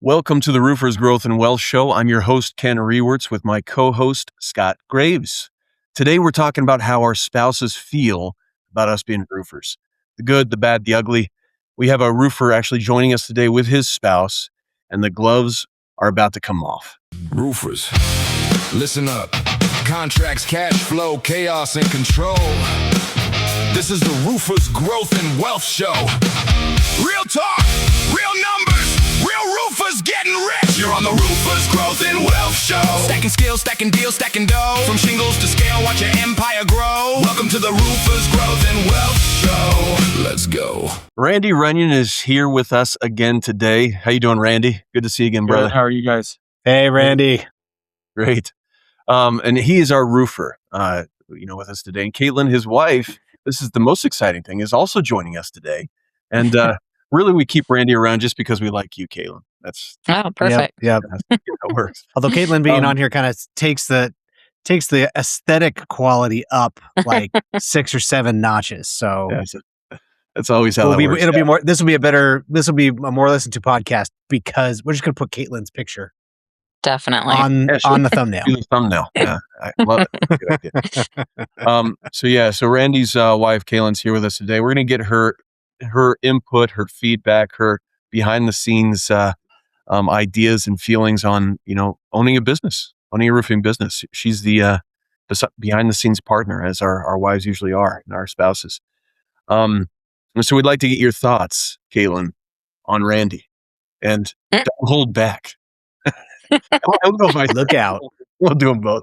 Welcome to the Roofers Growth and Wealth Show. I'm your host, Ken Rewerts, with my co-host, Scott Graves. Today, we're talking about how our spouses feel about us being roofers. The good, the bad, the ugly. We have a roofer actually joining us today with his spouse, and the gloves are about to come off. Roofers, listen up. Contracts, cash flow, chaos, and control. This is the Roofers Growth and Wealth Show. Real talk, real numbers, real roofers getting rich. You're on the Roofers Growth and Wealth Show. Stacking skills, stacking deals, stacking dough. From shingles to scale, watch your empire grow. Welcome to the Roofers Growth and Wealth Show. Let's go. Randy Runyan is here with us again today. How you doing, Randy? Good to see you again, brother. How are you guys? Hey, Randy. Great. And he is our roofer, with us today. And Katelyn, his wife, this is the most exciting thing, is also joining us today. And really, we keep Randy around just because we like you, Katelyn. That's perfect. Yep. it works. Although Katelyn being on here kind of takes the aesthetic quality up like 6 or 7 notches. So that's always how it works. It'll be more. This will be a more listened to podcast because we're just going to put Katelyn's picture Definitely on the thumbnail. Do the thumbnail. Yeah, I love it. Good idea. So Randy's wife, Katelyn's here with us today. We're going to get her input, her feedback, her behind the scenes ideas and feelings on, owning a roofing business. She's the behind the scenes partner, as our wives usually are, and our spouses. And so we'd like to get your thoughts, Katelyn, on Randy, and don't hold back. I don't know if I Look out. We'll do them both.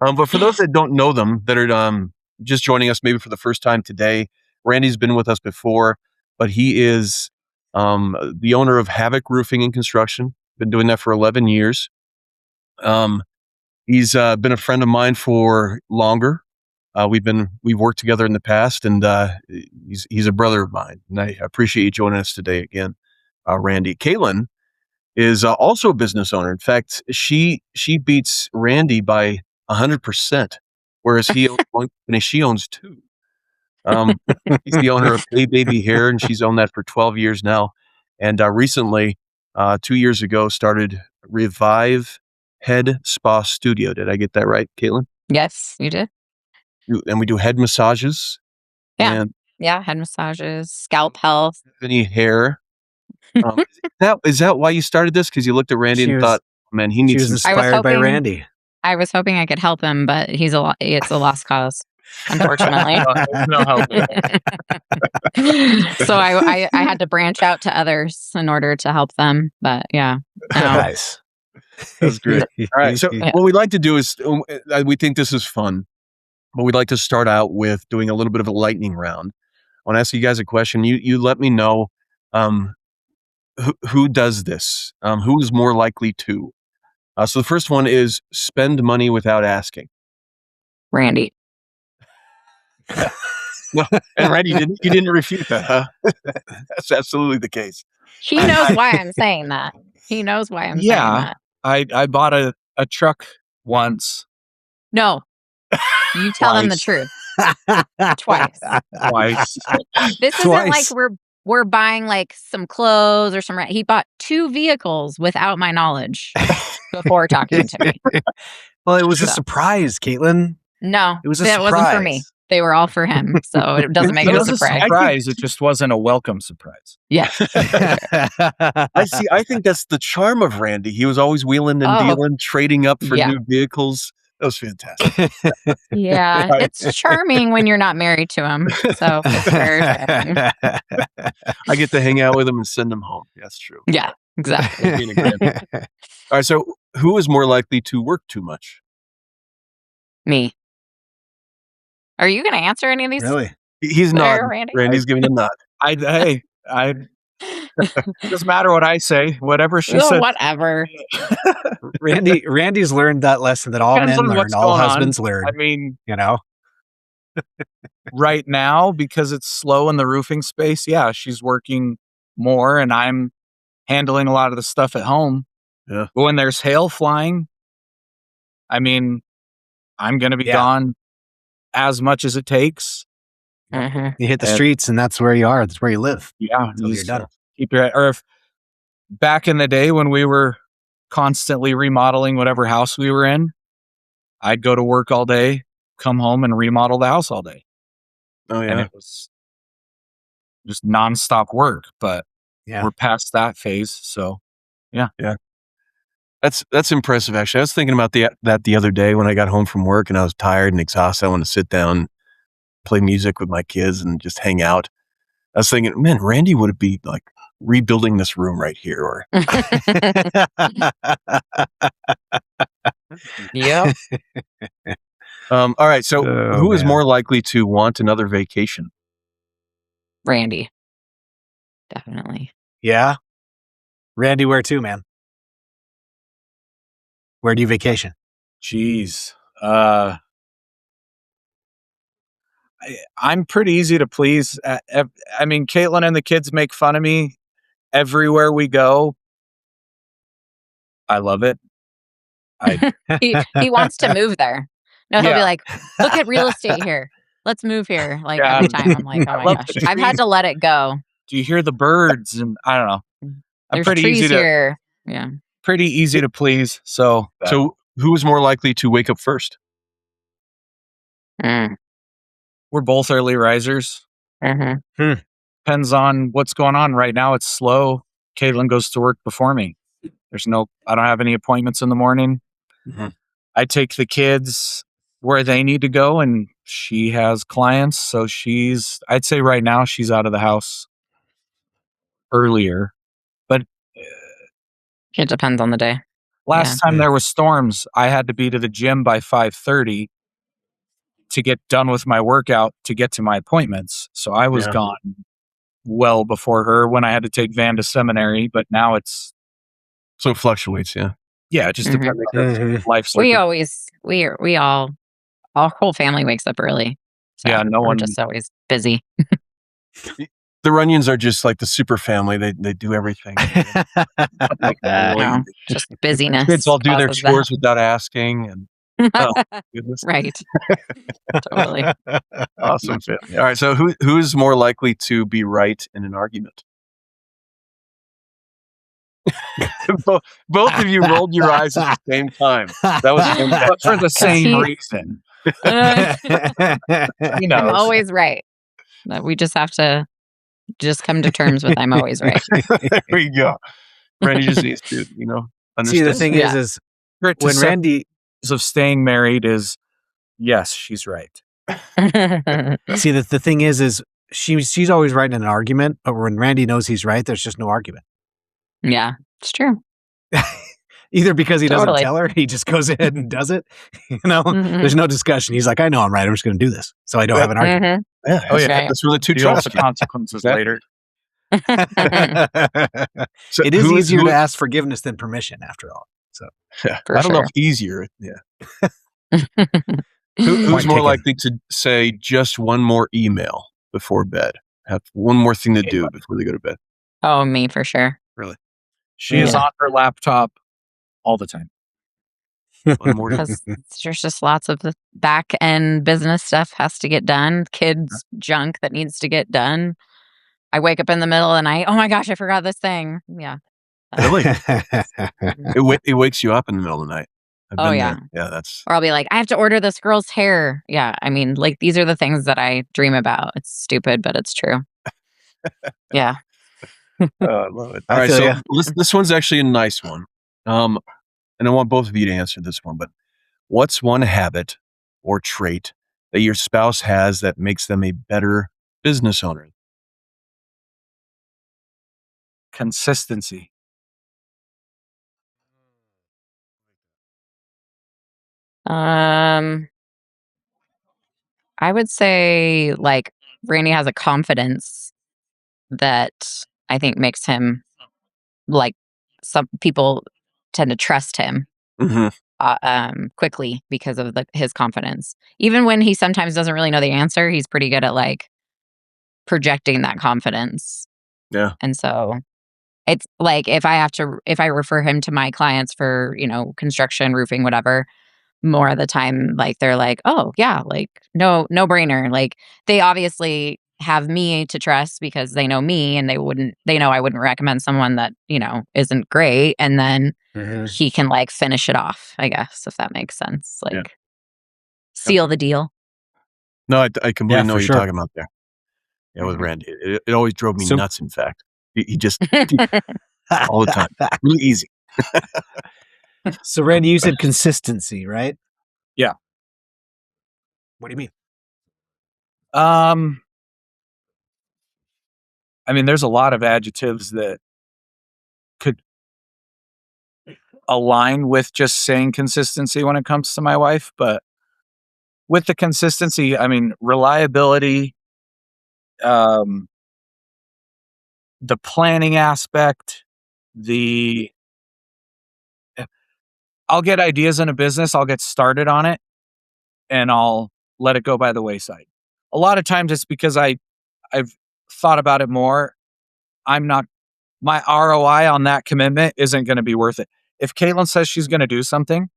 But for those that don't know them, that are just joining us maybe for the first time today, Randy's been with us before, but he is the owner of Havoc Roofing and Construction. Been doing that for 11 years. He's been a friend of mine for longer. We've worked together in the past, and he's a brother of mine. And I appreciate you joining us today again, Randy. Katelyn is also a business owner. In fact, she beats Randy by 100%, whereas he owns one company, she owns 2. He's the owner of Baby Hair, and she's owned that for 12 years now. And recently, 2 years ago, started Revive Head Spa Studio. Did I get that right, Katelyn? Yes, you did. And we do head massages. Yeah. And Head massages, scalp health. any hair. Is that why you started this? Because you looked at Randy and thought, man, he needs. She was inspired by Randy. I was hoping I could help him, but it's a lost cause, unfortunately. No help. So I had to branch out to others in order to help them. But yeah. Nice. That's great. All right. So what we'd like to do is, we think this is fun, but we'd like to start out with doing a little bit of a lightning round. I want to ask you guys a question. You let me know who does this? Who is more likely to? So the first one is spend money without asking. Randy. And Randy, you didn't refute that, huh? That's absolutely the case. He knows why I'm saying that. He knows why I'm saying that. I bought a truck once. No. You tell him the truth. Twice. This isn't like we're buying like some clothes or some. He bought 2 vehicles without my knowledge before talking to me. Well, it was a surprise, Katelyn. No, it was it wasn't for me. They were all for him, so it doesn't make it a surprise. It just wasn't a welcome surprise. Yeah. I think that's the charm of Randy. He was always wheeling and dealing, trading up for new vehicles. That was fantastic. Yeah, it's charming when you're not married to him. So I get to hang out with him and send him home. That's true. Yeah, exactly. All right. So who is more likely to work too much? Me. Are you going to answer any of these? Really? He's not. Randy? Randy's giving a nod. I doesn't matter what I say. Whatever she said. Whatever. Randy's learned that lesson that all men learn, all husbands learn. I mean, right now, because it's slow in the roofing space, yeah, she's working more and I'm handling a lot of the stuff at home. Yeah. But when there's hail flying, I mean, I'm going to be gone as much as it takes. You hit the streets and that's where you are. That's where you live. Yeah. Until you're done. Keep your, or back in the day when we were constantly remodeling whatever house we were in, I'd go to work all day, come home and remodel the house all day. Oh And yeah. it was just nonstop work, but we're past that phase. So yeah. That's impressive, actually. I was thinking about that the other day when I got home from work and I was tired and exhausted. I wanted to sit down, play music with my kids and just hang out. I was thinking, man, Randy would be like rebuilding this room right here. Or Yep. all right. So who is more likely to want another vacation? Randy. Definitely. Yeah. Randy, where to, man? Where do you vacation? Jeez. I'm pretty easy to please. I mean, Katelyn and the kids make fun of me everywhere we go. I love it. He wants to move there. No, he'll be like, look at real estate here. Let's move here. Like every time. I'm like, oh my gosh. I've had to let it go. Do you hear the birds? And I don't know. There's trees here. Yeah. Pretty easy to please. So who is more likely to wake up first? We're both early risers. Mm-hmm. Depends on what's going on. Right now it's slow. Katelyn goes to work before me. I don't have any appointments in the morning. Mm-hmm. I take the kids where they need to go and she has clients. So I'd say right now she's out of the house earlier, but it depends on the day. Last time there was storms, I had to be to the gym by 5:30 to get done with my workout to get to my appointments. So I was gone well before her when I had to take Van to seminary, but now it's... So it fluctuates, yeah. Yeah, it just depends on life. Our whole family wakes up early. So we're just always busy. The Runyans are just like the super family. They do everything. Just busyness. Kids all do their chores without asking. And goodness. Right. Totally. Awesome. All right. So who is more likely to be right in an argument? Both of you rolled your eyes at the same time. That was for the same reason. I'm always right. We just have to come to terms with I'm always right. There you go. Randy just needs to, understand. See, the thing is when Randy of staying married is, yes, she's right. See, the thing is she's always right in an argument, but when Randy knows he's right, there's just no argument. Yeah, it's true. Either because he doesn't tell her, he just goes ahead and does it. There's no discussion. He's like, I know I'm right. I'm just going to do this. So I don't have an argument. Yeah. That's really two trust. The consequences later. So it is easier to ask forgiveness than permission, after all. So I don't know if easier. Yeah. Who's more likely to say just one more email before bed? Have one more thing to do before they go to bed? Oh, me for sure. Really? She is on her laptop all the time. Because there's just lots of the back end business stuff has to get done. Kids junk that needs to get done. I wake up in the middle of the night. Oh my gosh, I forgot this thing. Yeah. Really? It wakes you up in the middle of the night. Yeah. Yeah, that's... Or I'll be like, I have to order this girl's hair. Yeah. I mean, like, these are the things that I dream about. It's stupid, but it's true. Yeah. I love it. All right, so this one's actually a nice one. And I want both of you to answer this one, but what's one habit or trait that your spouse has that makes them a better business owner? Consistency. I would say like Randy has a confidence that I think makes him like some people tend to trust him quickly because of his confidence. Even when he sometimes doesn't really know the answer, he's pretty good at like projecting that confidence. Yeah. And so it's like if I refer him to my clients for, construction, roofing, whatever, more of the time, like they're like, oh yeah, like no brainer. Like they obviously have me to trust because they know me and they know I wouldn't recommend someone that, isn't great. And then he can like finish it off, I guess, if that makes sense. Like seal the deal. No, I completely know what you're sure. talking about there. Yeah, with Randy. It always drove me nuts, in fact. He just all the time. Really easy. So Randy, you said consistency, right? Yeah. What do you mean? I mean, there's a lot of adjectives that could align with just saying consistency when it comes to my wife, but with the consistency, I mean, reliability, the planning aspect, I'll get ideas in a business, I'll get started on it, and I'll let it go by the wayside. A lot of times it's because I've thought about it more. My ROI on that commitment isn't going to be worth it. If Katelyn says she's going to do something,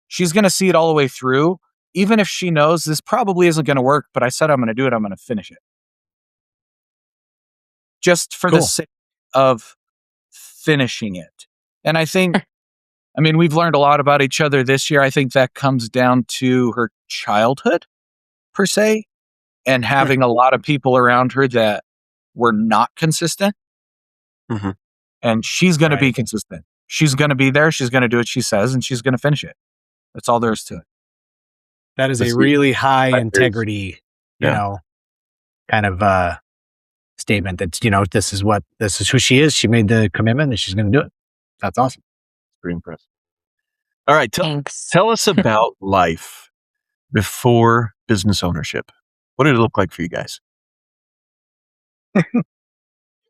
she's going to see it all the way through. Even if she knows this probably isn't going to work, but I said I'm going to do it, I'm going to finish it. Just for the sake of finishing it. And I think, I mean, we've learned a lot about each other this year. I think that comes down to her childhood, per se, and having a lot of people around her that were not consistent. And she's going to be consistent. She's going to be there. She's going to do what she says, and she's going to finish it. That's all there is to it. That is a really high integrity, kind of statement. That's this is who she is. She made the commitment, and she's going to do it. That's awesome. It's pretty impressive. All right, tell us about life before business ownership. What did it look like for you guys?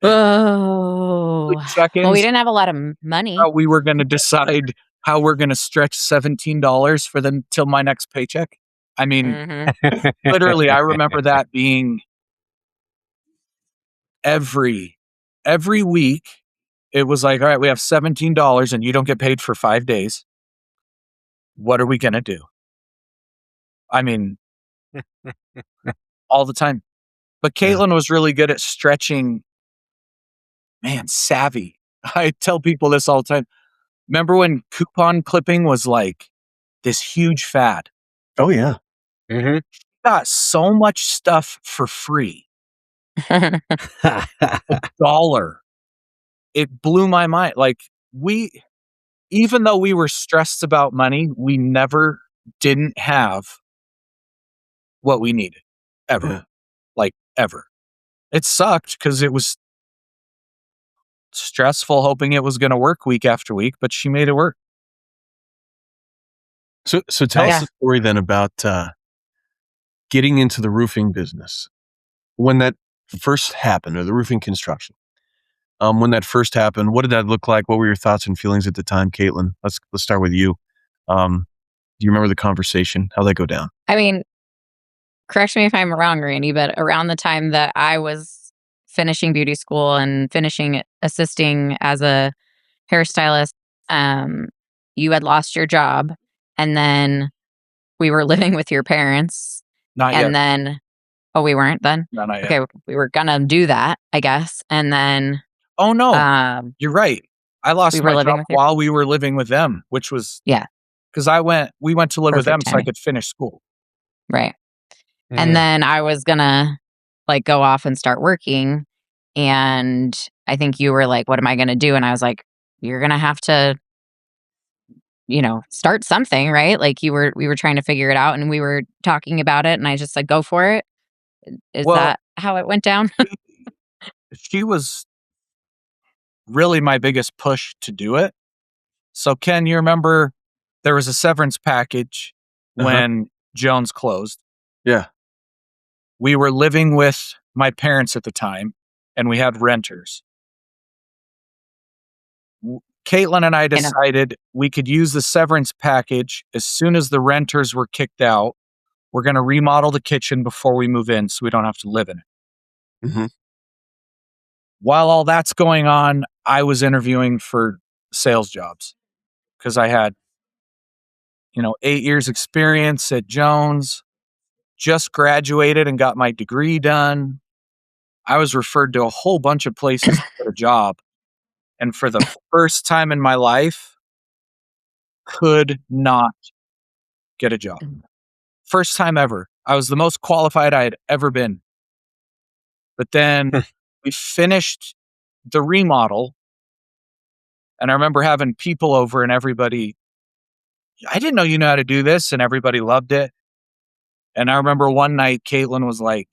Oh, well, we didn't have a lot of money. We were going to decide how we're going to stretch $17 for them till my next paycheck. I mean, literally, I remember that being every week. It was like, all right, we have $17 and you don't get paid for 5 days. What are we going to do? I mean, all the time. But Katelyn was really good at stretching. Man, savvy. I tell people this all the time. Remember when coupon clipping was like this huge fad? Oh, yeah. Got so much stuff for free. $1. It blew my mind. Like even though we were stressed about money, we never didn't have what we needed. Ever. Like ever. It sucked because it was stressful hoping it was going to work week after week, but she made it work. So tell us the story then about getting into the roofing business. When that first happened, or the roofing construction, when that first happened, what did that look like? What were your thoughts and feelings at the time, Katelyn? Let's start with you. Do you remember the conversation? How'd that go down? I mean, correct me if I'm wrong, Randy, but around the time that I was finishing beauty school and assisting as a hairstylist, you had lost your job, and then we were living with your parents. Not yet. And then, we weren't then? No, not yet. Okay, we were gonna do that, I guess. And then... Oh, no. You're right. I lost my job while we were living with them, which was... Yeah. Because we went to live with them so I could finish school. Right. And then I was gonna like go off and start working. And I think you were like, what am I gonna do? And I was like, you're gonna have to, start something, right? Like we were trying to figure it out, and we were talking about it, and I just said, go for it. Is that how it went down? She was really my biggest push to do it. So Ken, you remember there was a severance package when Jones closed. Yeah. We were living with my parents at the time, and we had renters. Katelyn and I decided we could use the severance package as soon as the renters were kicked out. We're going to remodel the kitchen before we move in so we don't have to live in it. While all that's going on, I was interviewing for sales jobs because I had, 8 years experience at Jones, just graduated and got my degree done. I was referred to a whole bunch of places to get a job. And for the first time in my life, could not get a job. First time ever. I was the most qualified I had ever been. But then we finished the remodel. And I remember having people over and everybody, I didn't know you know how to do this. And everybody loved it. And I remember one night, Katelyn was like,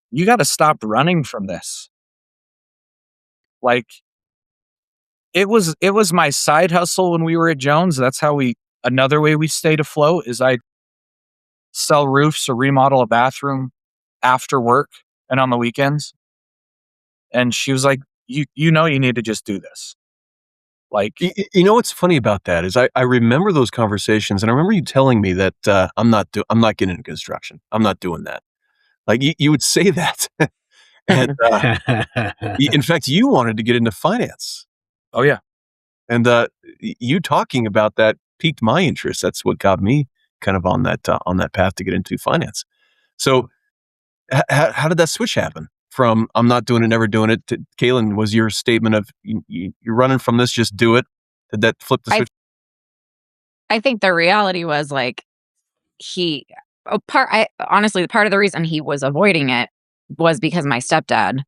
you got to stop running from this. Like, it was my side hustle when we were at Jones. That's how another way we stayed afloat is I sell roofs or remodel a bathroom after work and on the weekends. And she was like, you know, you need to just do this. Like, you know what's funny about that is I remember those conversations, and I remember you telling me that I'm not getting into construction. I'm not doing that. Like you would say that, and in fact, you wanted to get into finance. Oh yeah, and you talking about that piqued my interest. That's what got me kind of on that path to get into finance. So, how did that switch happen? From I'm not doing it, never doing it, to Katelyn, was your statement of you're running from this, just do it? Did that flip the switch? I think the reality was like honestly, part of the reason he was avoiding it was because my stepdad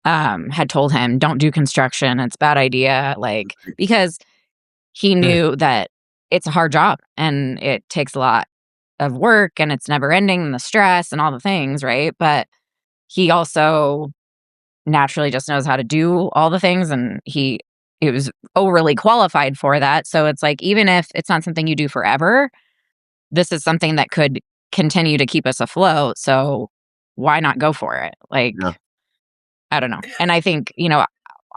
had told him, don't do construction. It's a bad idea. Like, because he knew that it's a hard job and it takes a lot of work and it's never ending and the stress and all the things. Right. But he also naturally just knows how to do all the things, and he was overly qualified for that. So it's like, even if it's not something you do forever, this is something that could continue to keep us afloat. So why not go for it? Like, I don't know. And I think, you know,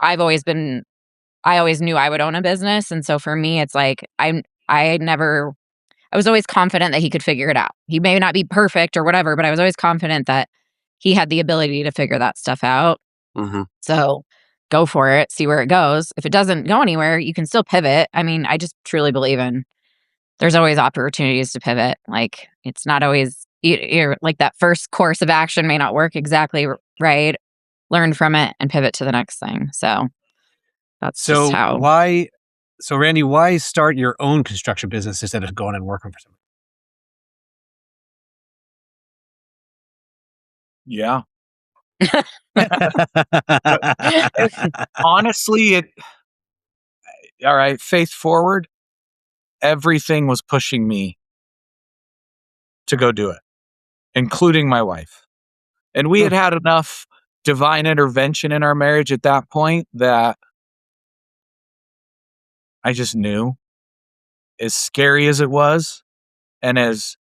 I always knew I would own a business. And so for me, it's like, I was always confident that he could figure it out. He may not be perfect or whatever, but I was always confident that he had the ability to figure that stuff out. Mm-hmm. So go for it, see where it goes. If it doesn't go anywhere, you can still pivot. I mean, I just truly believe there's always opportunities to pivot. Like, it's not always you're like that first course of action may not work exactly right. Learn from it and pivot to the next thing. So that's just how. So Randy, why start your own construction business instead of going and working for somebody? Yeah. Honestly, all right, faith forward, everything was pushing me to go do it, including my wife. And we had enough divine intervention in our marriage at that point that I just knew, as scary as it was and as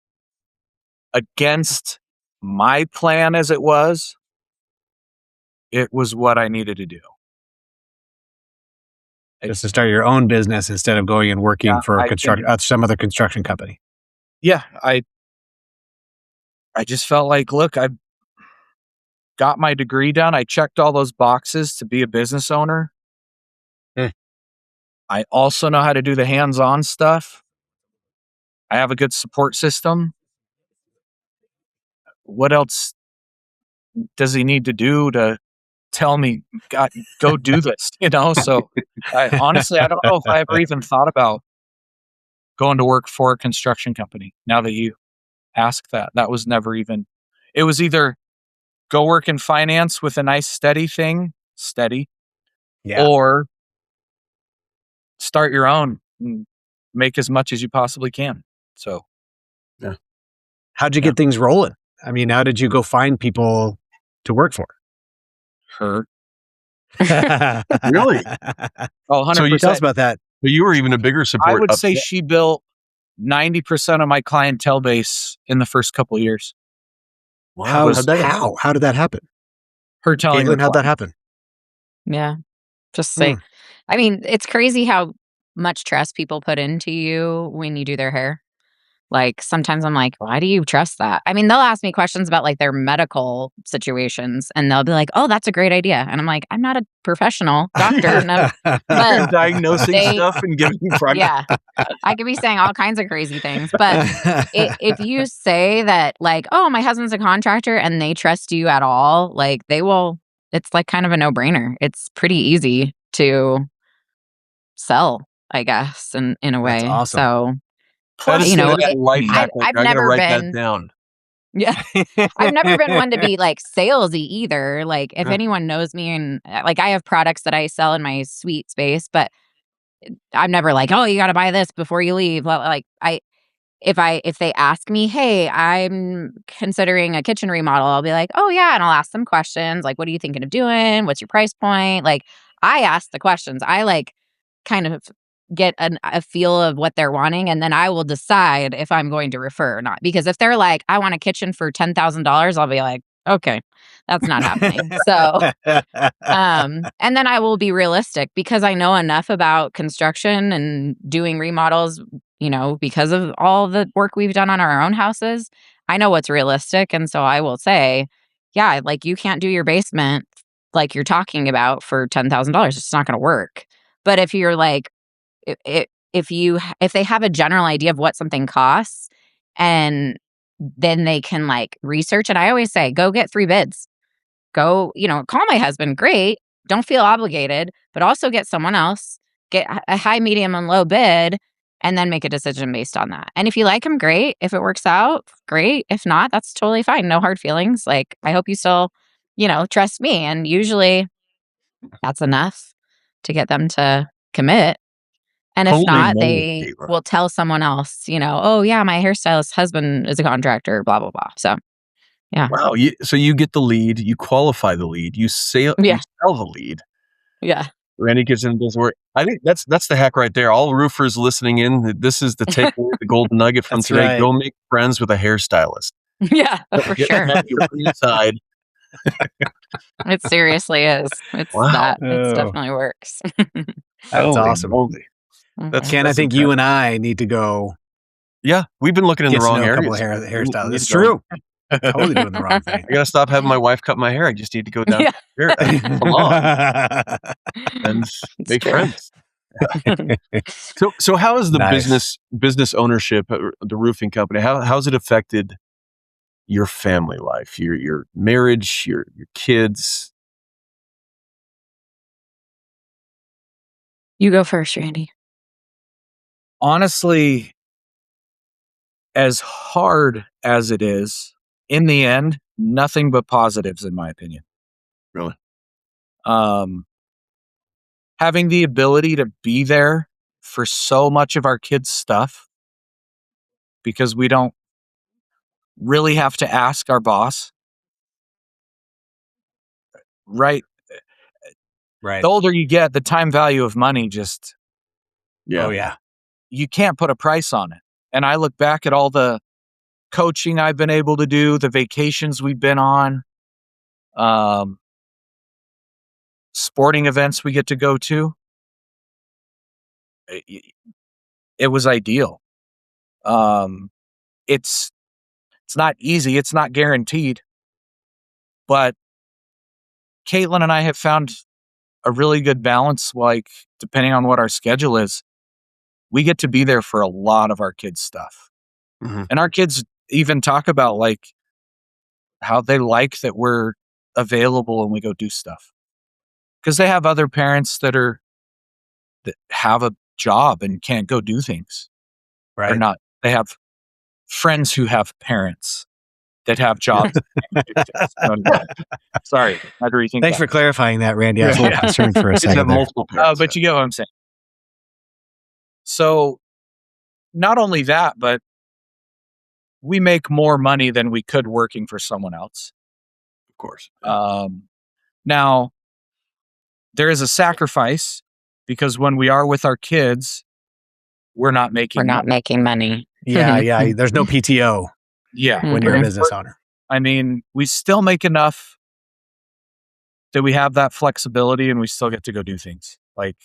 against my plan as it was what I needed to do. Just to start your own business instead of going and working for some other construction company. Yeah, I just felt like, look, I got my degree done. I checked all those boxes to be a business owner. I also know how to do the hands-on stuff. I have a good support system. What else does he need to do to tell me, God, go do this? You know, so honestly, I don't know if I ever even thought about going to work for a construction company. Now that you ask that was never even, it was either go work in finance with a nice steady, or start your own and make as much as you possibly can. So, yeah. How'd you get things rolling? I mean, how did you go find people to work for? Her. Really? Oh, 100%. So you tell us about that. But you were even a bigger support. I would say she built 90% of my clientele base in the first couple of years. Wow. How did that happen? Her telling Katelyn, how'd that happen? Yeah. Just say, I mean, it's crazy how much trust people put into you when you do their hair. Like sometimes I'm like, why do you trust that? I mean, they'll ask me questions about like their medical situations and they'll be like, oh, that's a great idea. And I'm like, I'm not a professional doctor. No, but diagnosing stuff and giving private. Yeah, I could be saying all kinds of crazy things. But if you say that like, oh, my husband's a contractor and they trust you at all, like they will, it's like kind of a no brainer. It's pretty easy to sell, I guess, in a way. That's awesome. So, That is, you know, life hack. I've I gotta never write been. that down. Yeah. I've never been one to be like salesy either. Like if anyone knows me and like I have products that I sell in my suite space, but I'm never like, oh, you got to buy this before you leave. Like if they ask me, hey, I'm considering a kitchen remodel, I'll be like, oh yeah, and I'll ask them questions like, what are you thinking of doing? What's your price point? Like I ask the questions. I like kind of get a feel of what they're wanting, and then I will decide if I'm going to refer or not. Because if they're like, I want a kitchen for $10,000, I'll be like, okay, that's not happening. So, and then I will be realistic because I know enough about construction and doing remodels, you know, because of all the work we've done on our own houses. I know what's realistic. And so I will say, yeah, like you can't do your basement like you're talking about for $10,000. It's not going to work. But if you're like, if they have a general idea of what something costs and then they can like research, and I always say go get 3 bids, go, you know, call my husband, great, don't feel obligated, but also get someone else, get a high, medium, and low bid, and then make a decision based on that. And if you like him, great. If it works out, great. If not, that's totally fine. No hard feelings. Like I hope you still, you know, trust me. And usually that's enough to get them to commit. And if not, they will tell someone else, you know, oh, yeah, my hairstylist husband is a contractor, blah, blah, blah. So, yeah. Wow. So you get the lead, you qualify the lead, you sell the lead. Yeah. Randy gets into this work. I think that's the hack right there. All roofers listening in, this is the takeaway, the golden nugget from today. Right. Go make friends with a hairstylist. Yeah, for sure. Inside. It seriously is. It's that. It definitely works. That's awesome. Ken, I think you and I need to go. Yeah, we've been looking in the wrong areas. Hairstylists. It's true. Totally doing the wrong thing. I gotta stop having my wife cut my hair. I just need to go down here and make friends. So how is the business ownership, the roofing company? How's it affected your family life, your marriage, your kids? You go first, Randy. Honestly, as hard as it is, in the end, nothing but positives, in my opinion. Really? Having the ability to be there for so much of our kids' stuff, because we don't really have to ask our boss. Right. The older you get, the time value of money just... Yeah. Oh, yeah. You can't put a price on it. And I look back at all the coaching I've been able to do, the vacations we've been on, sporting events we get to go to. It was ideal. It's not easy. It's not guaranteed. But Katelyn and I have found a really good balance, like depending on what our schedule is. We get to be there for a lot of our kids' stuff. Mm-hmm. And our kids even talk about like how they like that we're available and we go do stuff. Because they have other parents that have a job and can't go do things. Right. Or not. They have friends who have parents that have jobs. Sorry, I had to rethink. Thanks for clarifying that, Randy. I was a little concerned for a second. But you get what I'm saying. So, not only that, but we make more money than we could working for someone else. Of course. Now, there is a sacrifice because when we are with our kids, we're not making money. Yeah. There's no PTO. Yeah. When you're a business owner. I mean, we still make enough that we have that flexibility and we still get to go do things. Like,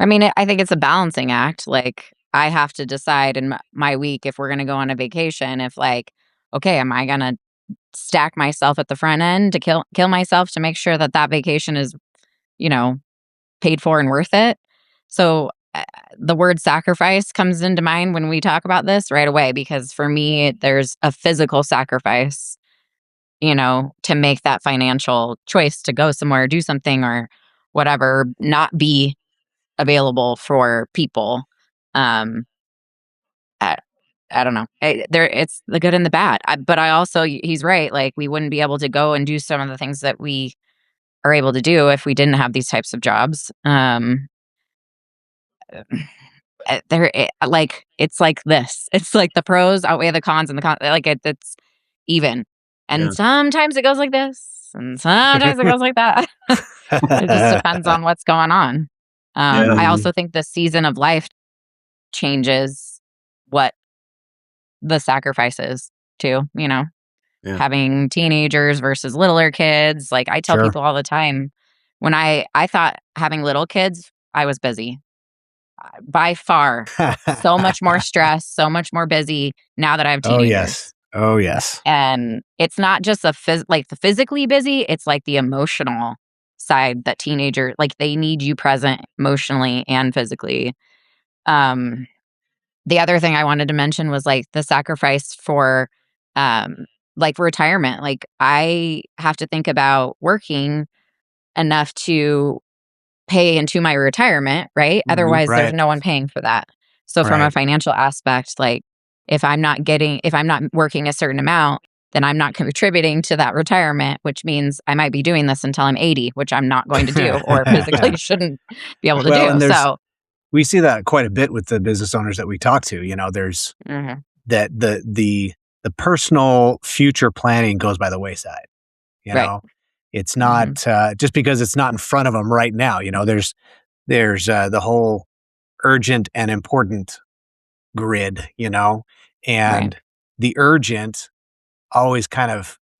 I mean, I think it's a balancing act. Like, I have to decide in my week if we're going to go on a vacation, if like, okay, am I going to stack myself at the front end to kill myself to make sure that that vacation is, paid for and worth it? So the word sacrifice comes into mind when we talk about this right away, because for me, there's a physical sacrifice, to make that financial choice to go somewhere, do something or whatever, not be available for people. I, I don't know. It's the good and the bad. But I also, he's right. Like, we wouldn't be able to go and do some of the things that we are able to do if we didn't have these types of jobs. It's like this. It's like the pros outweigh the cons, and the cons, like it's even. And sometimes it goes like this, and sometimes it goes like that. It just depends on what's going on. I also think the season of life changes what the sacrifice is too, having teenagers versus littler kids. Like, I tell people all the time, when I thought having little kids, I was busy. By far, so much more stress, so much more busy now that I have teenagers. Oh, yes. And it's not just the physically busy, it's like the emotional side that teenager, like, they need you present emotionally and physically. The other thing I wanted to mention was like the sacrifice for like retirement. Like, I have to think about working enough to pay into my retirement, right? Otherwise, there's no one paying for that. So from a financial aspect, like, if I'm not working a certain amount, then I'm not contributing to that retirement, which means I might be doing this until I'm 80, which I'm not going to do, or physically shouldn't be able to do. So we see that quite a bit with the business owners that we talk to. There's that the personal future planning goes by the wayside. It's not just because it's not in front of them right now. There's the whole urgent and important grid. And the urgent always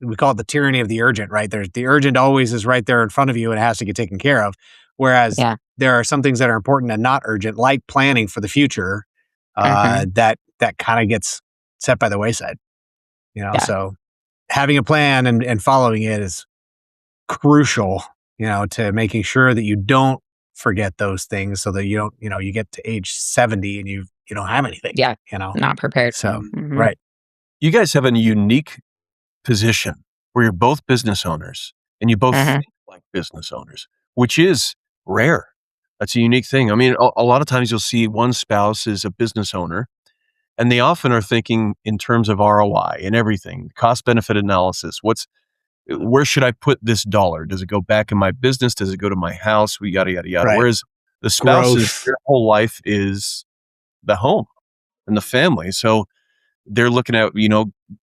we call it the tyranny of the urgent, right? There's the urgent always is right there in front of you and it has to get taken care of. Whereas there are some things that are important and not urgent, like planning for the future, that kind of gets set by the wayside. So having a plan and following it is crucial, to making sure that you don't forget those things, so that you don't, you get to age 70 and you don't have anything. Not prepared. So right. You guys have a unique position where you're both business owners and you both think like business owners, which is rare. That's a unique thing. I mean, a lot of times you'll see one spouse is a business owner and they often are thinking in terms of ROI and everything, cost benefit analysis. Where should I put this dollar? Does it go back in my business? Does it go to my house? Yada, yada, yada. Right. Whereas the spouses, their whole life is the home and the family. So they're looking at,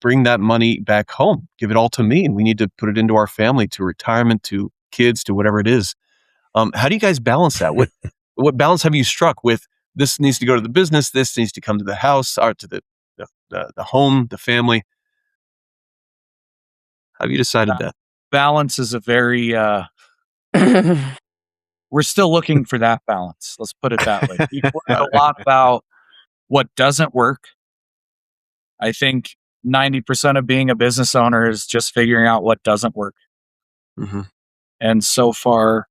bring that money back home, give it all to me. And we need to put it into our family, to retirement, to kids, to whatever it is. How do you guys balance that? What balance have you struck with this needs to go to the business, this needs to come to the house, or to the home, the family? Have you decided that? Balance is a very, we're still looking for that balance. Let's put it that way. We've learned a lot about what doesn't work. I think 90% of being a business owner is just figuring out what doesn't work. And so far,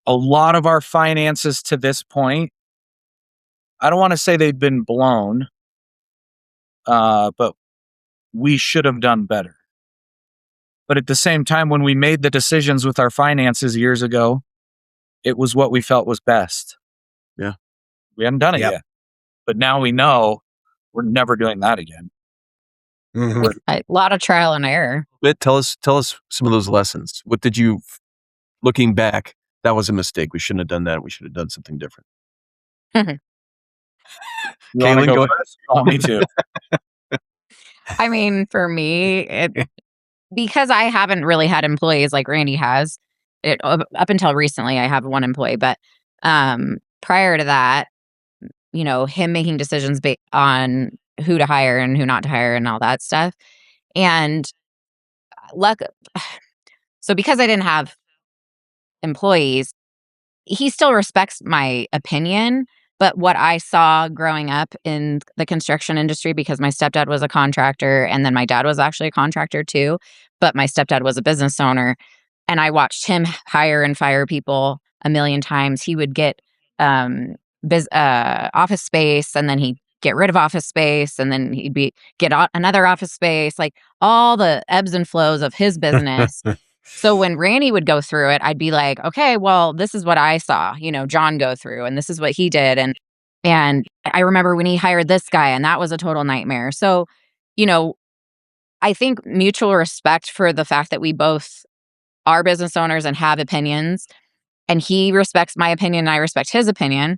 a lot of our finances to this point, I don't want to say they've been blown, but we should have done better. But at the same time, when we made the decisions with our finances years ago, it was what we felt was best. Yeah. We hadn't done it yet. But now we know we're never doing that again. A lot of trial and error. But tell us some of those lessons. What did you, looking back, that was a mistake. We shouldn't have done that. We should have done something different. Katelyn, go first? Oh, me too. I mean, for me, because I haven't really had employees like Randy has, up until recently, I have one employee. But prior to that, him making decisions on who to hire and who not to hire and all that stuff. And so because I didn't have employees, he still respects my opinion, But what I saw growing up in the construction industry, because my stepdad was a contractor and then my dad was actually a contractor too, but my stepdad was a business owner, and I watched him hire and fire people a million times. He would get office space, and then he'd get rid of office space, and then get another office space, like all the ebbs and flows of his business. So when Randy would go through it, I'd be like, okay, well, this is what I saw, John go through, and this is what he did. And I remember when he hired this guy, and that was a total nightmare. So, I think mutual respect for the fact that we both are business owners and have opinions, and he respects my opinion and I respect his opinion.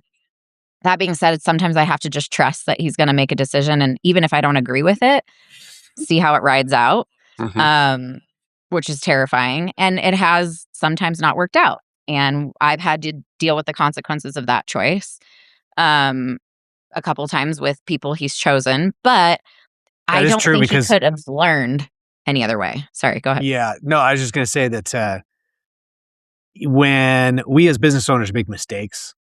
That being said, sometimes I have to just trust that he's going to make a decision. And even if I don't agree with it, see how it rides out. Which is terrifying. And it has sometimes not worked out. And I've had to deal with the consequences of that choice a couple times with people he's chosen. But I don't think he could have learned any other way. Sorry, go ahead. Yeah. No, I was just going to say that when we as business owners make mistakes,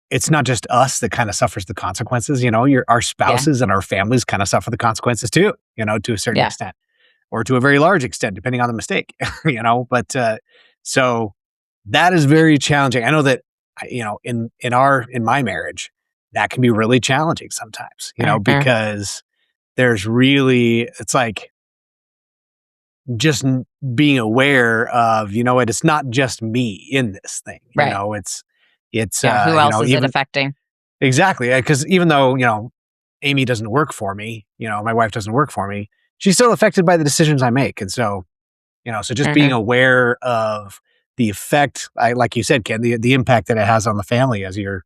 it's not just us that kind of suffers the consequences. Our spouses and our families kind of suffer the consequences too, to a certain extent. Or to a very large extent, depending on the mistake, But so that is very challenging. I know that, in my marriage, that can be really challenging sometimes, because there's really, it's like just being aware of, it's not just me in this thing, right. It's who else is it affecting? Exactly. Because even though, Amy doesn't work for me, my wife doesn't work for me, she's still affected by the decisions I make. And so, so just being aware of the effect, like you said, Ken, the impact that it has on the family as you're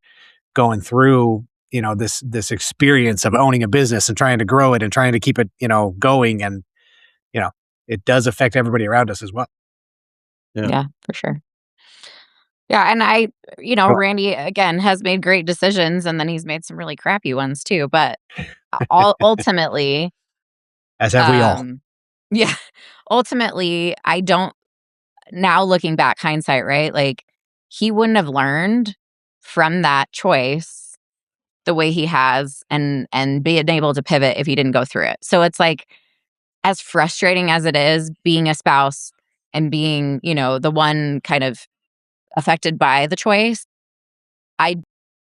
going through, this experience of owning a business and trying to grow it and trying to keep it, going. And, it does affect everybody around us as well. Yeah, for sure. Yeah. And Randy, again, has made great decisions, and then he's made some really crappy ones too. But ultimately, as have we all. Yeah. Ultimately, I don't, now looking back, hindsight, right? Like, he wouldn't have learned from that choice the way he has and being able to pivot if he didn't go through it. So it's like, as frustrating as it is being a spouse and being, the one kind of affected by the choice,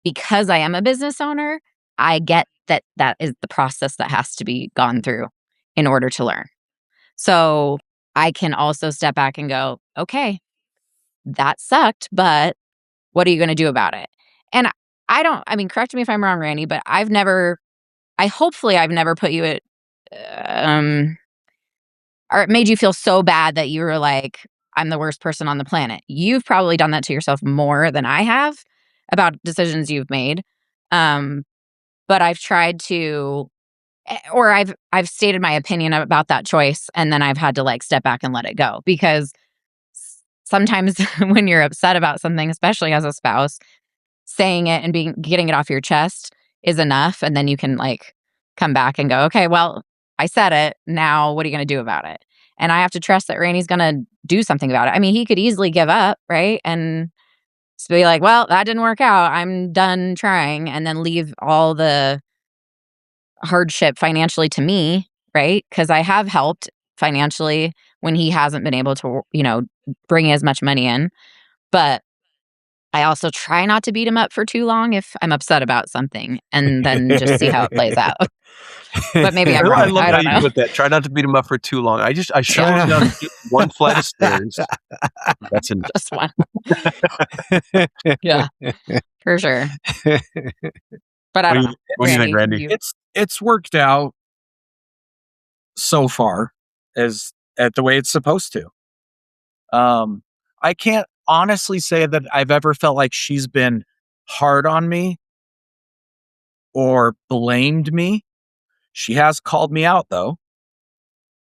because I am a business owner, I get that is the process that has to be gone through in order to learn. So I can also step back and go, okay, that sucked, but what are you going to do about it? And correct me if I'm wrong, Randy, but hopefully I've never put you at, or it made you feel so bad that you were like, I'm the worst person on the planet. You've probably done that to yourself more than I have about decisions you've made. But I've tried to, or I've stated my opinion about that choice, and then I've had to like step back and let it go, because sometimes when you're upset about something, especially as a spouse, saying it and getting it off your chest is enough, and then you can like come back and go, okay, well, I said it. Now, what are you going to do about it? And I have to trust that Randy's going to do something about it. I mean, he could easily give up, right? And just be like, well, that didn't work out, I'm done trying, and then leave all the hardship financially to me, right? Because I have helped financially when he hasn't been able to, bring as much money in. But I also try not to beat him up for too long if I'm upset about something, and then just see how it plays out. But maybe I'm wrong. I love I how don't you know. put that. Try not to beat him up for too long. I shut him down one flight of stairs. That's enough. Just one. Yeah, for sure. But I don't know. What do you think, Randy? It's worked out so far as at the way it's supposed to. I can't honestly say that I've ever felt like she's been hard on me or blamed me. She has called me out though,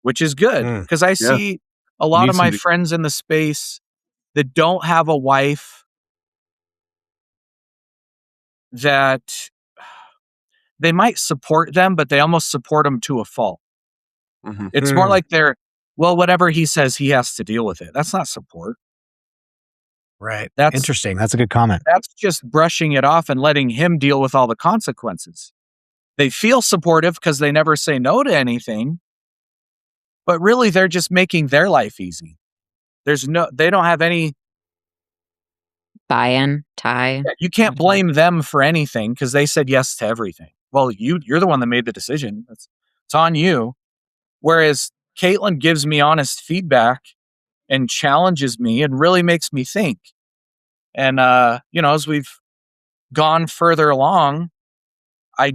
which is good, because I see a lot of my friends in the space that don't have a wife that they might support them, but they almost support them to a fault. It's more like whatever he says, he has to deal with it. That's not support. Right. That's interesting. That's a good comment. That's just brushing it off and letting him deal with all the consequences. They feel supportive because they never say no to anything, but really they're just making their life easy. They don't have any buy-in, tie. You can't blame them for anything because they said yes to everything. Well, you're the one that made the decision. It's on you. Whereas Katelyn gives me honest feedback and challenges me and really makes me think. And as we've gone further along, I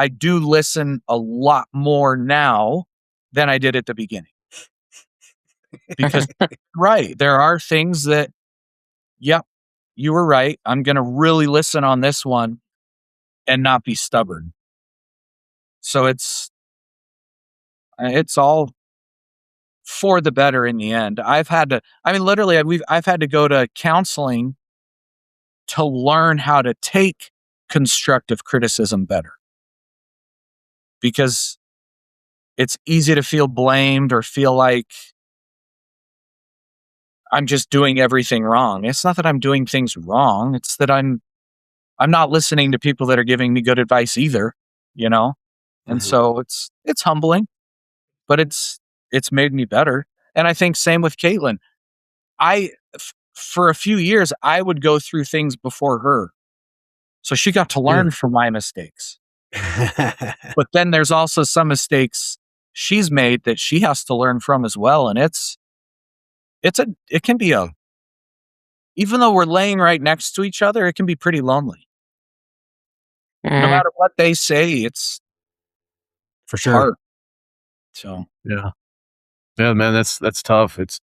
do listen a lot more now than I did at the beginning. Because right, there are things that, yep, you were right. I'm going to really listen on this one and not be stubborn. So it's all for the better in the end. I've had to go to counseling to learn how to take constructive criticism better. Because it's easy to feel blamed or feel like I'm just doing everything wrong. It's not that I'm doing things wrong. It's that I'm not listening to people that are giving me good advice either, And so it's humbling, but it's made me better. And I think same with Katelyn. For a few years, I would go through things before her. So she got to learn from my mistakes. But then there's also some mistakes she's made that she has to learn from as well. And it can be even though we're laying right next to each other, it can be pretty lonely. No matter what they say, it's for sure hard. So yeah, man, that's tough. It's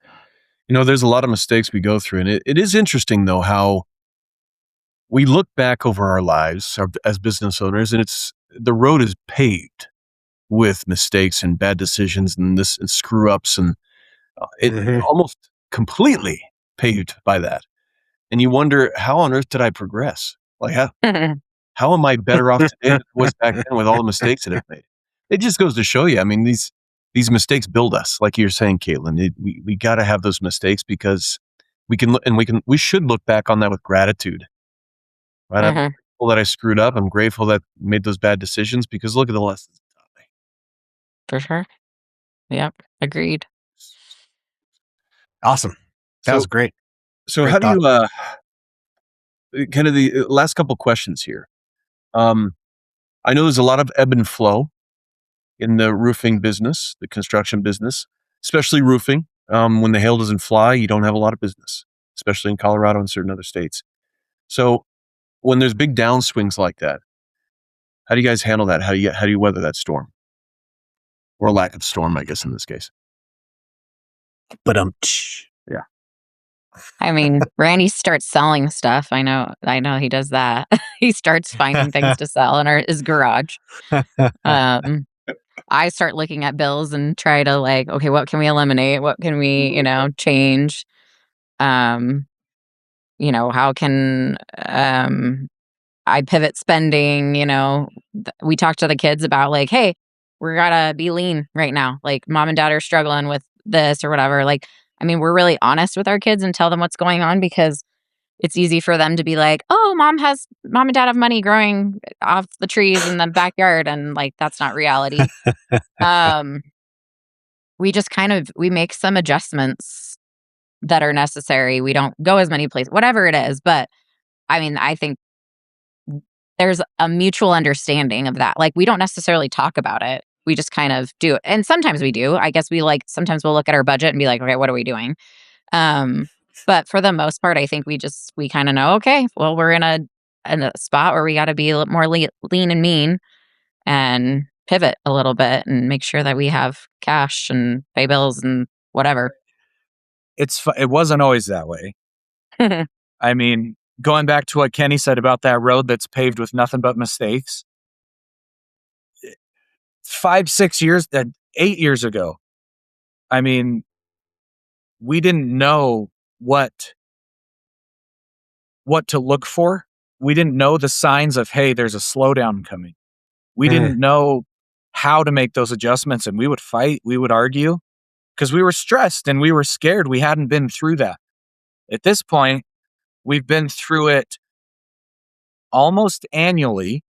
there's a lot of mistakes we go through, and it is interesting though how we look back over our lives as business owners, and the road is paved with mistakes and bad decisions and screw ups, and almost completely paved by that. And you wonder, how on earth did I progress? Like how am I better off today than I was back then with all the mistakes that I've made? It just goes to show you. I mean, these mistakes build us, like you're saying, Katelyn. We got to have those mistakes because we should look back on that with gratitude. Right? I'm grateful that I screwed up. I'm grateful that I made those bad decisions because look at the lessons it taught me. For sure. Yep. Agreed. Awesome. That was great. So great how thought. do you kind of the last couple questions here? I know there's a lot of ebb and flow in the roofing business, the construction business, especially roofing. When the hail doesn't fly, you don't have a lot of business, especially in Colorado and certain other states. So when there's big downswings like that, how do you guys handle that? How do you weather that storm? Or lack of storm, I guess, in this case. But yeah. I mean, Randy starts selling stuff. I know he does that. He starts finding things to sell in his garage. I start looking at bills and try to okay, what can we eliminate? What can we, change? How can I pivot spending? We talk to the kids about hey, we gotta be lean right now. Like mom and dad are struggling with this or whatever. We're really honest with our kids and tell them what's going on because it's easy for them to be like, oh, mom and dad have money growing off the trees in the backyard. And that's not reality. We just we make some adjustments that are necessary. We don't go as many places, whatever it is. But I think there's a mutual understanding of that. We don't necessarily talk about it. We just kind of do it. And sometimes we do. I guess sometimes we'll look at our budget and be like, okay, what are we doing? But for the most part, I think we kind of know, okay, well, we're in a spot where we got to be a little more lean and mean and pivot a little bit and make sure that we have cash and pay bills and whatever. It wasn't always that way. Going back to what Kenny said about that road that's paved with nothing but mistakes. 8 years ago, we didn't know what to look for. We didn't know the signs of, hey, there's a slowdown coming. We didn't know how to make those adjustments, and we would fight, we would argue because we were stressed and we were scared. We hadn't been through that. At this point, we've been through it almost annually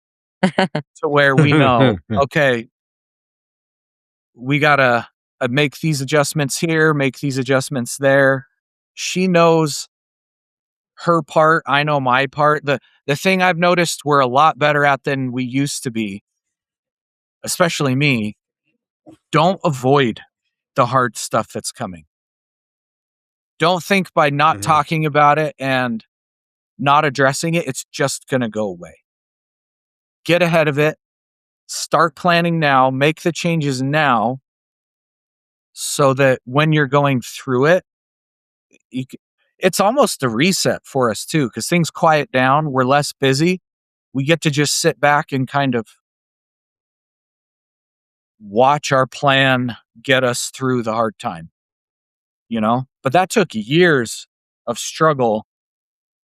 to where we know, okay, we got to make these adjustments here, make these adjustments there. She knows her part. I know my part. The thing I've noticed we're a lot better at than we used to be, especially me, don't avoid the hard stuff that's coming. Don't think by not talking about it and not addressing it, it's just going to go away. Get ahead of it. Start planning now. Make the changes now so that when you're going through it, it's almost a reset for us too, because things quiet down. We're less busy. We get to just sit back and kind of watch our plan get us through the hard time, But that took years of struggle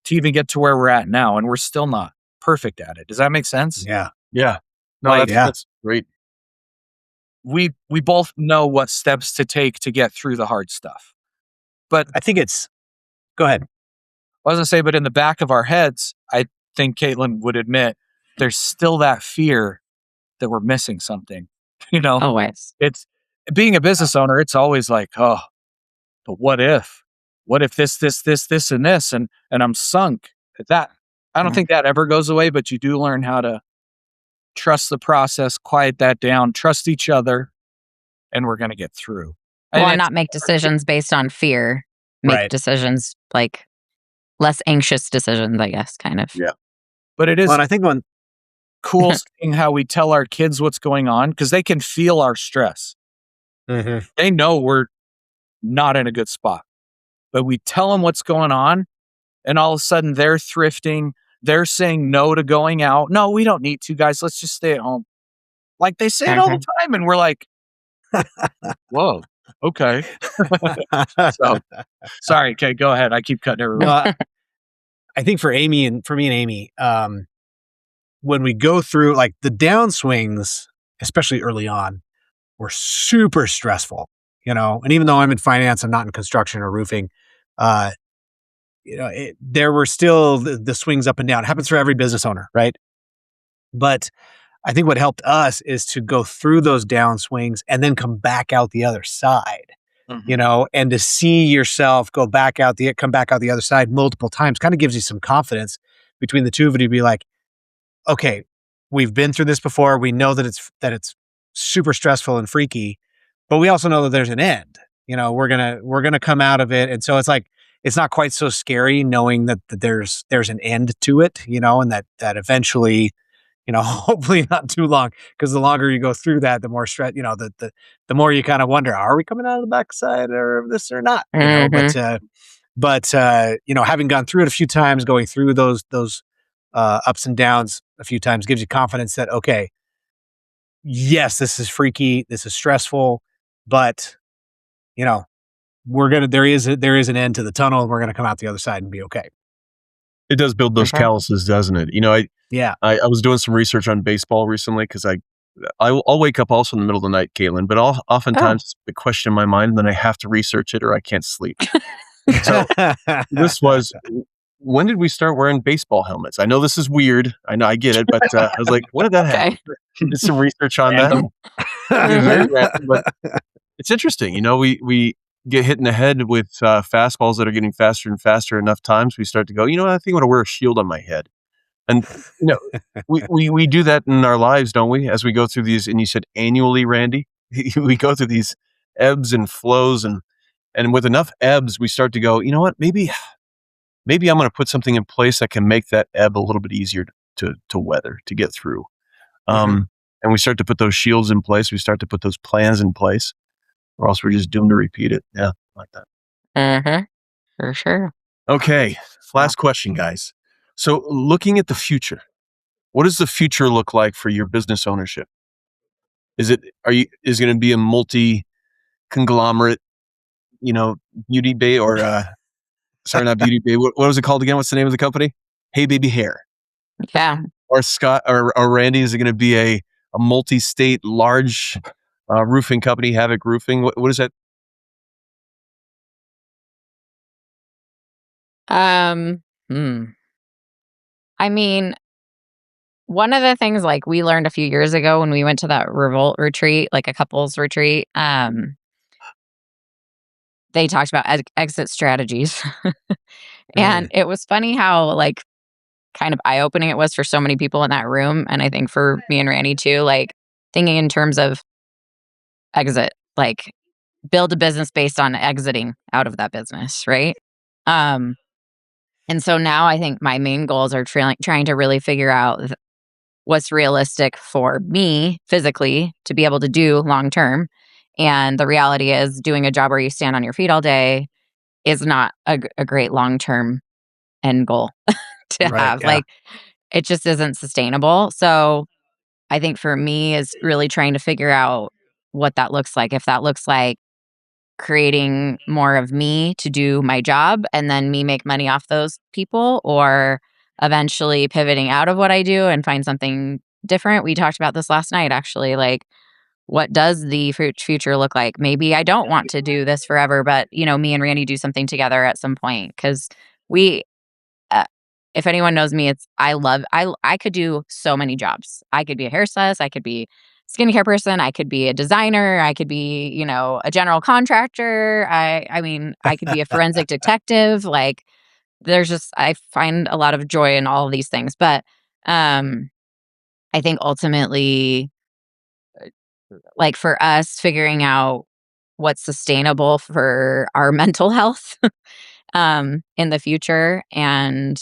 to even get to where we're at now, and we're still not perfect at it. Does that make sense? Yeah. No, that's great. We both know what steps to take to get through the hard stuff. But I think go ahead. I was going to say, but in the back of our heads, I think Katelyn would admit there's still that fear that we're missing something. Always. It's being a business owner. It's always like, oh, but what if this, and this, and I'm sunk at that. I don't think that ever goes away, but you do learn how to trust the process, quiet that down, trust each other, and we're going to get through. And not make decisions based on fear. Make decisions like less anxious decisions, I guess, kind of. Yeah. But it is I think cool seeing how we tell our kids what's going on, because they can feel our stress. They know we're not in a good spot, but we tell them what's going on, and all of a sudden they're thrifting. They're saying no to going out. No, we don't need to, guys. Let's just stay at home. Like they say it all the time, and we're like, whoa, okay. So, sorry, Kate, go ahead. I keep cutting everyone. I think for me and Amy, when we go through like the downswings, especially early on, were super stressful, and even though I'm in finance, I'm not in construction or roofing, there were still the swings up and down. It happens for every business owner, right? But I think what helped us is to go through those downswings and then come back out the other side, and to see yourself come back out the other side multiple times kind of gives you some confidence between the two of you to be like, okay, we've been through this before. We know that it's super stressful and freaky, but we also know that there's an end. We're gonna come out of it, and so it's like it's not quite so scary knowing that there's an end to it, and that eventually, hopefully not too long, because the longer you go through that, the more stress, the more you kind of wonder, are we coming out of the backside of this or not? But having gone through it a few times, going through those ups and downs a few times gives you confidence that, okay, yes, this is freaky, this is stressful, but there is an end to the tunnel, and we're gonna come out the other side and be okay. It does build those calluses, doesn't it? I was doing some research on baseball recently because I'll wake up also in the middle of the night, Katelyn, but oftentimes the question in my mind, and then I have to research it or I can't sleep. So this was, when did we start wearing baseball helmets? I know this is weird. I know, I get it, but I was like, when did that happen? Did some research on that. Very random, but it's interesting. We get hit in the head with fastballs that are getting faster and faster enough times. We start to go, I think I'm going to wear a shield on my head. And we do that in our lives, don't we? As we go through these, and you said annually, Randy, we go through these ebbs and flows, and with enough ebbs, we start to go, you know what? Maybe I'm going to put something in place that can make that ebb a little bit easier to weather, to get through. And we start to put those shields in place. We start to put those plans in place, or else we're just doomed to repeat it. Yeah, like that. For sure. Okay, last question, guys. So looking at the future, what does the future look like for your business ownership? Is it going to be a multi-conglomerate, beauty bay, or sorry, not beauty bay. What was it called again? What's the name of the company? Hey Baby Hair. Yeah. Or Scott or Randy, is it going to be a multi-state large roofing company, Havoc Roofing? What is that? I mean, one of the things like we learned a few years ago when we went to that revolt retreat, like a couples retreat, they talked about exit strategies. And it was funny how like kind of eye-opening it was for so many people in that room. And I think for me and Randy too, like thinking in terms of exit, like build a business based on exiting out of that business, right? Um, and so now I think my main goals are trying to really figure out what's realistic for me physically to be able to do long term. And the reality is, doing a job where you stand on your feet all day is not a great long term end goal to have. Like, it just isn't sustainable. So I think for me is really trying to figure out what that looks like. If that looks like creating more of me to do my job and then me make money off those people, or eventually pivoting out of what I do and find something different. We talked about this last night, actually. Like, what does the future look like? Maybe I don't want to do this forever, but me and Randy do something together at some point, because we uh, if anyone knows me, it's I could do so many jobs. I could be a hairstylist, I could be a skincare person, I could be a designer, I could be, a general contractor. I mean, I could be a forensic detective. Like, I find a lot of joy in all of these things. But I think ultimately, like for us, figuring out what's sustainable for our mental health in the future. And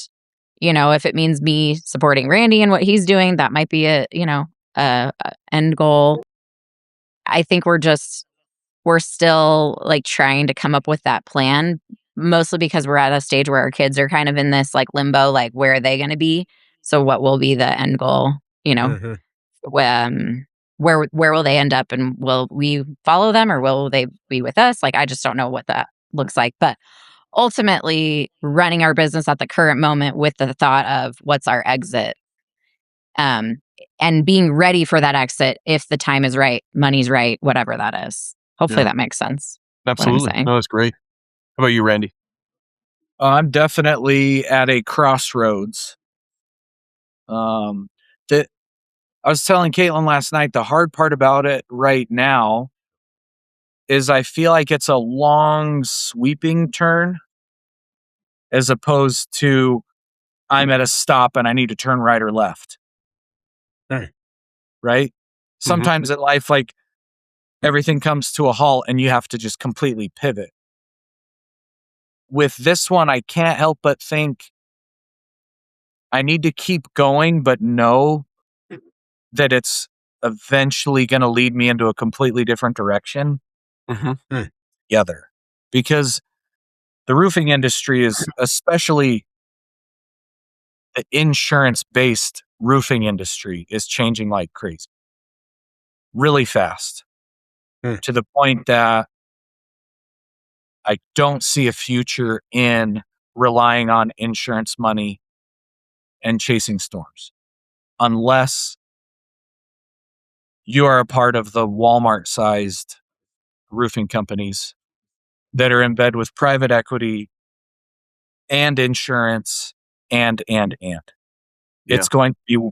if it means me supporting Randy and what he's doing, that might be a end goal. I think we're still like trying to come up with that plan, mostly because we're at a stage where our kids are kind of in this like limbo, like where are they going to be? So what will be the end goal? Where will they end up, and will we follow them, or will they be with us? Like, I just don't know what that looks like. But ultimately, running our business at the current moment with the thought of what's our exit, and being ready for that exit if the time is right, money's right, whatever that is. Hopefully that makes sense. Absolutely. No, that's great. How about you, Randy? I'm definitely at a crossroads. That I was telling Katelyn last night, the hard part about it right now is I feel like it's a long sweeping turn, as opposed to I'm at a stop and I need to turn right or left. Right? Sometimes in life, like, everything comes to a halt and you have to just completely pivot. With this one, I can't help but think I need to keep going, but know that it's eventually going to lead me into a completely different direction together. Because the roofing industry is, especially the insurance-based roofing industry, is changing like crazy. Really fast. To the point that I don't see a future in relying on insurance money and chasing storms, unless you are a part of the Walmart-sized roofing companies that are in bed with private equity and insurance and. It's going to be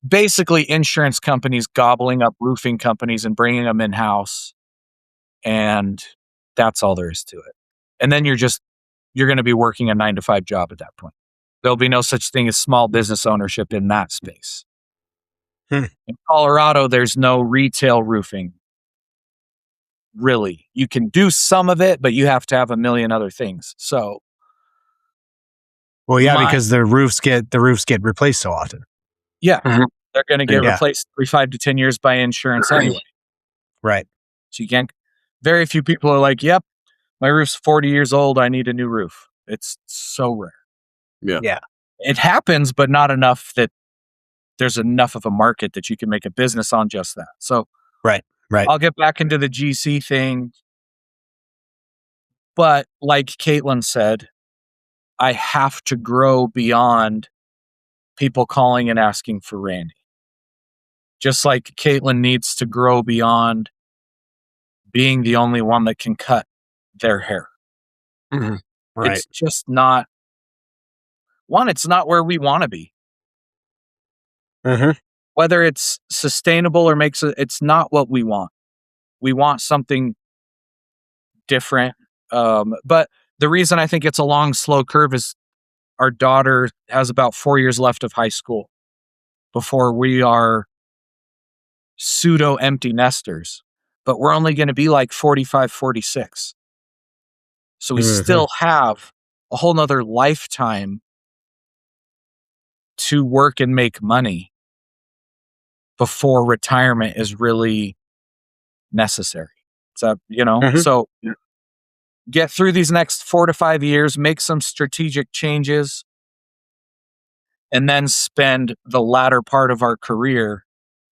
basically insurance companies gobbling up roofing companies and bringing them in-house, and that's all there is to it. And then you're going to be working a 9-to-5 job at that point. There'll be no such thing as small business ownership in that space. In Colorado, there's no retail roofing. Really. You can do some of it, but you have to have a million other things. So, well, yeah, because the roofs get replaced so often. Yeah. They're going to get replaced every 5 to 10 years by insurance anyway. Right. So you can't. Very few people are like, "Yep, my roof's 40 years old. I need a new roof." It's so rare. Yeah. It happens, but not enough that there's enough of a market that you can make a business on just that. So, right. I'll get back into the GC thing. But like Katelyn said, I have to grow beyond people calling and asking for Randy. Just like Katelyn needs to grow beyond being the only one that can cut their hair. Right. It's just not one, it's not where we want to be. Mm-hmm. Whether it's sustainable or it's not what we want. We want something different. But the reason I think it's a long, slow curve is our daughter has about 4 years left of high school before we are pseudo empty nesters. But we're only going to be like 45, 46. So we still have a whole nother lifetime to work and make money before retirement is really necessary. So, so get through these next 4 to 5 years, make some strategic changes, and then spend the latter part of our career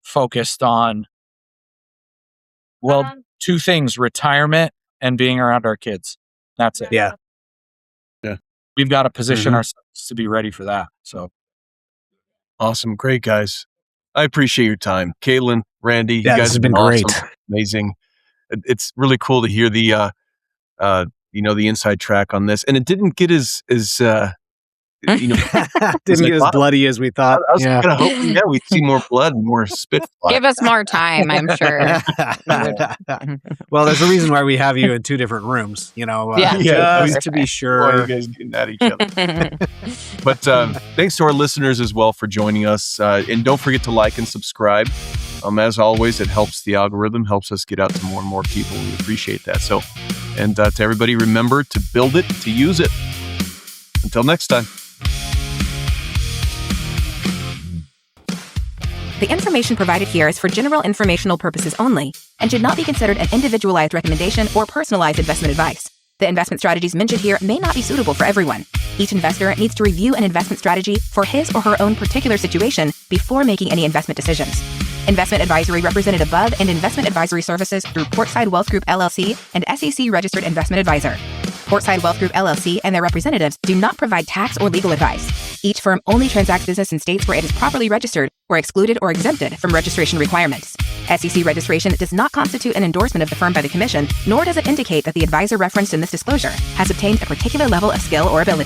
focused on, two things: retirement and being around our kids. That's it. Yeah. We've got to position ourselves to be ready for that. So awesome. Great, guys. I appreciate your time. Katelyn, Randy, you guys have been awesome. great. Amazing. It's really cool to hear the inside track on this. And it didn't get as didn't get as bloody as we thought. I was kind of hoping, we'd see more blood and more spit fly. Give us more time, I'm sure. Well, there's a reason why we have you in 2 different rooms, just to be sure. You guys getting at each other. But thanks to our listeners as well for joining us. And don't forget to like and subscribe. As always, it helps the algorithm, helps us get out to more and more people. We appreciate that. So, and to everybody, remember to build it, to use it. Until next time. The information provided here is for general informational purposes only and should not be considered an individualized recommendation or personalized investment advice. The investment strategies mentioned here may not be suitable for everyone. Each investor needs to review an investment strategy for his or her own particular situation before making any investment decisions. Investment advisory represented above and investment advisory services through Portside Wealth Group LLC and SEC Registered Investment Advisor. Portside Wealth Group LLC and their representatives do not provide tax or legal advice. Each firm only transacts business in states where it is properly registered or excluded or exempted from registration requirements. SEC registration does not constitute an endorsement of the firm by the Commission, nor does it indicate that the advisor referenced in this disclosure has obtained a particular level of skill or ability.